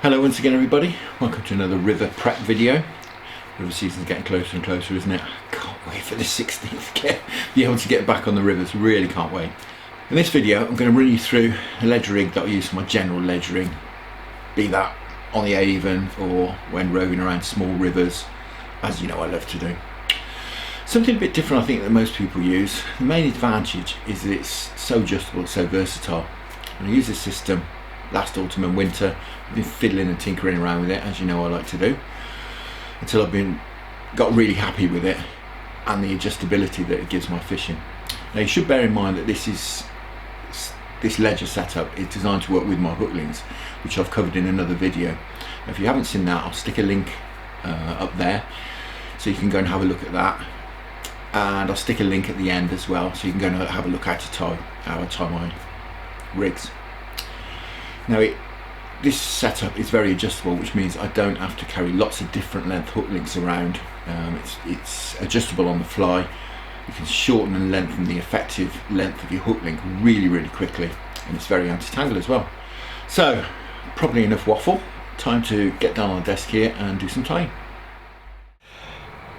Hello once again everybody, welcome to another river prep video. River season's getting closer and closer, isn't it? I can't wait for the 16th, be able to get back on the rivers, really can't wait. In this video I'm going to run you through a ledge rig that I use for my general ledgering, be that on the Avon or when roving around small rivers, as you know I love to do. Something a bit different I think that most people use. The main advantage is that it's so adjustable, it's so versatile. And I use this system last autumn and winter. I've been fiddling and tinkering around with it, as you know I like to do, until I've got really happy with it and the adjustability that it gives my fishing. Now you should bear in mind that this ledger setup is designed to work with my Hooklengths, which I've covered in another video. If you haven't seen that, I'll stick a link up there so you can go and have a look at that, and I'll stick a link at the end as well so you can go and have a look how I tie my rigs. Now this setup is very adjustable, which means I don't have to carry lots of different length hook links around. It's adjustable on the fly. You can shorten and lengthen the effective length of your hook link really quickly, and it's very anti-tangle as well. So probably enough waffle, time to get down on the desk here and do some tying.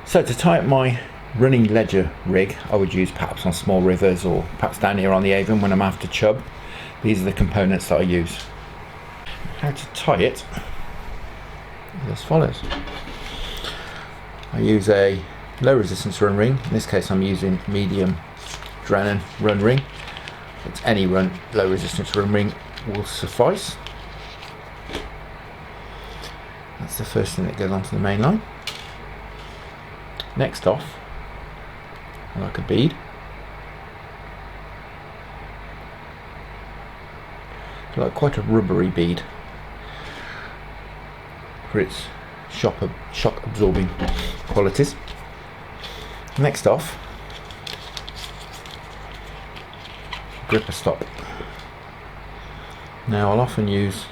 So to tie up my running ledger rig, I would use perhaps on small rivers or perhaps down here on the Avon when I'm after chub. These are the components that I use. How to tie it is as follows. I use a low resistance run ring. In this case I'm using medium Drennan Run Ring. It's any low resistance run ring will suffice. That's the first thing that goes onto the main line. Next off, I like a bead. I like quite a rubbery bead for its shock absorbing qualities. Next off, Grippa stop. Now I'll often use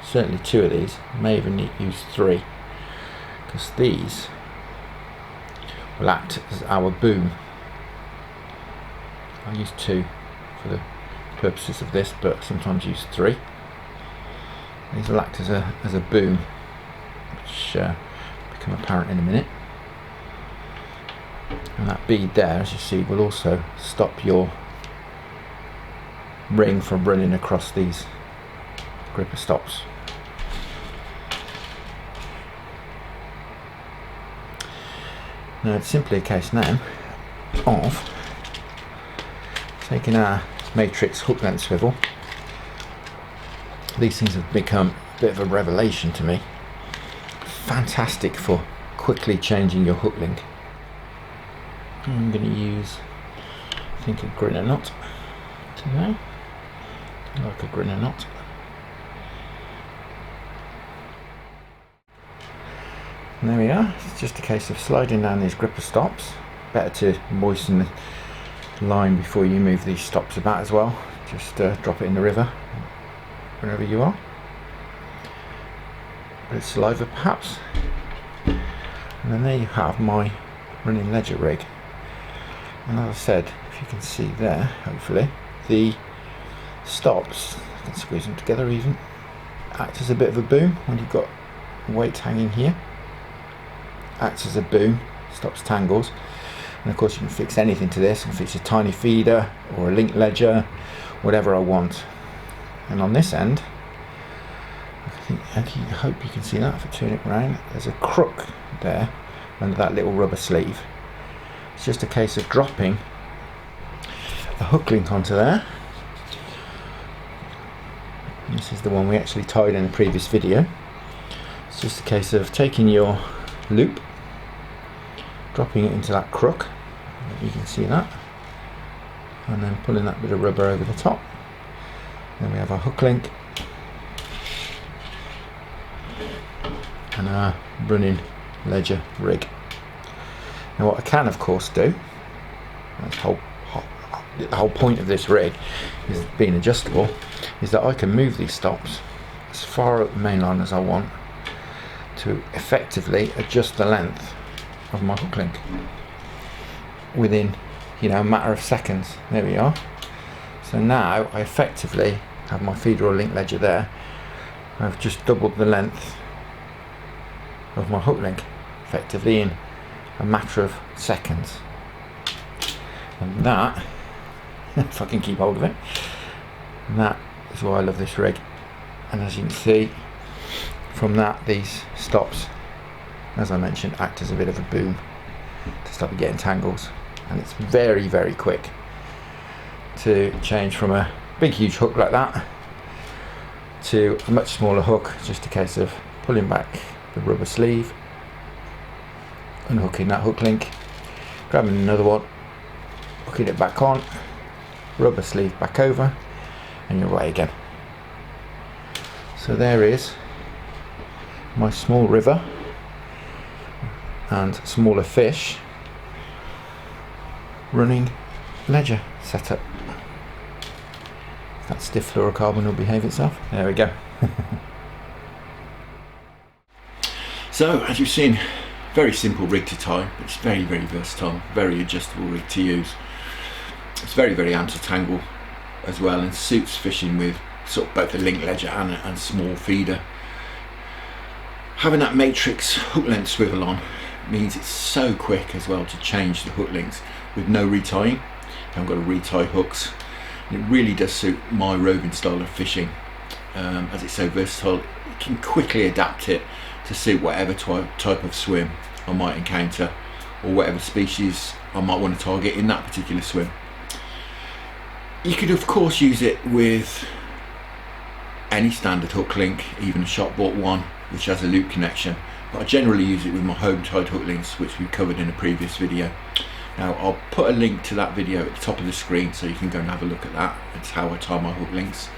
certainly 2 of these, may even use 3, because these will act as our boom. I'll use 2 for the purposes of this, but sometimes use 3. These will act as a boom, which become apparent in a minute. And that bead there, as you see, will also stop your ring from running across these Grippa stops. Now it's simply a case now of taking our matrix hook length swivel. These things have become a bit of a revelation to me. Fantastic for quickly changing your hook link. I'm going to use, I think, a grinner knot today. I like a grinner knot. And there we are. It's just a case of sliding down these Grippa stops. Better to moisten the line before you move these stops about as well. Just drop it in the river wherever you are. A bit of saliva perhaps. And then there you have my running ledger rig. And as I said, if you can see there, hopefully, the stops, I can squeeze them together even, act as a bit of a boom when you've got weight hanging here. Acts as a boom, stops tangles. And of course you can fix anything to this. I can fix a tiny feeder or a link ledger, whatever I want. And on this end, I hope you can see that if I turn it around, there's a crook there under that little rubber sleeve. It's just a case of dropping a hook link onto there. And this is the one we actually tied in the previous video. It's just a case of taking your loop, dropping it into that crook, you can see that, and then pulling that bit of rubber over the top. Then we have our hook link and our running ledger rig. Now what I can of course do, the whole point of this rig is being adjustable, is that I can move these stops as far up the main line as I want to effectively adjust the length of my hook link within, a matter of seconds. There we are. So now I effectively have my feeder or link ledger there, I've just doubled the length of my hook length effectively in a matter of seconds, and that, if I can keep hold of it, and that is why I love this rig. And as you can see from that, these stops, as I mentioned, act as a bit of a boom to stop you getting tangles, and it's very, very quick to change from a big huge hook like that to a much smaller hook. Just a case of pulling back the rubber sleeve, unhooking that hook link, grabbing another one, hooking it back on, rubber sleeve back over, and you're away again. So there is my small river and smaller fish running ledger setup. That stiff fluorocarbon will behave itself. There we go. So as you've seen, very simple rig to tie, but it's very, very versatile, very adjustable rig to use. It's very, very anti-tangle as well, and suits fishing with sort of both a link ledger and small feeder. Having that matrix hook length swivel on means it's so quick as well to change the hook lengths with no retying. I haven't got to retie hooks. It really does suit my roving style of fishing, as it's so versatile. You can quickly adapt it to suit whatever type of swim I might encounter, or whatever species I might want to target in that particular swim. You could of course use it with any standard hook link, even a shop bought one which has a loop connection, but I generally use it with my home tied hook links, which we covered in a previous video. Now I'll put a link to that video at the top of the screen so you can go and have a look at that. It's how I tie my hook links,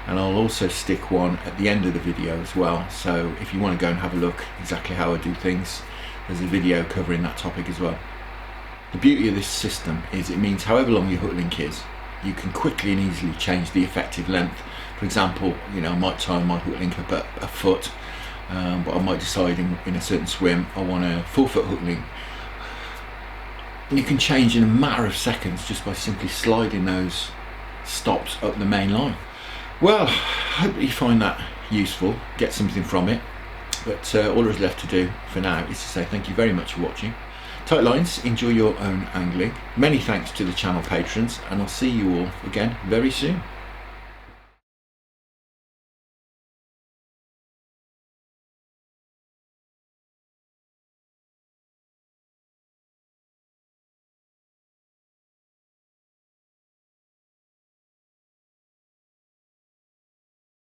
and I'll also stick one at the end of the video as well, so if you want to go and have a look exactly how I do things, there's a video covering that topic as well. The beauty of this system is it means however long your hook link is, you can quickly and easily change the effective length. For example, you know, I might tie my hook link up at a foot, but I might decide in a certain swim I want a 4 foot hook link. You can change in a matter of seconds just by simply sliding those stops up the main line. Well, I hope that you find that useful, get something from it, but all there is left to do for now is to say thank you very much for watching. Tight lines, enjoy your own angling. Many thanks to the channel patrons, and I'll see you all again very soon.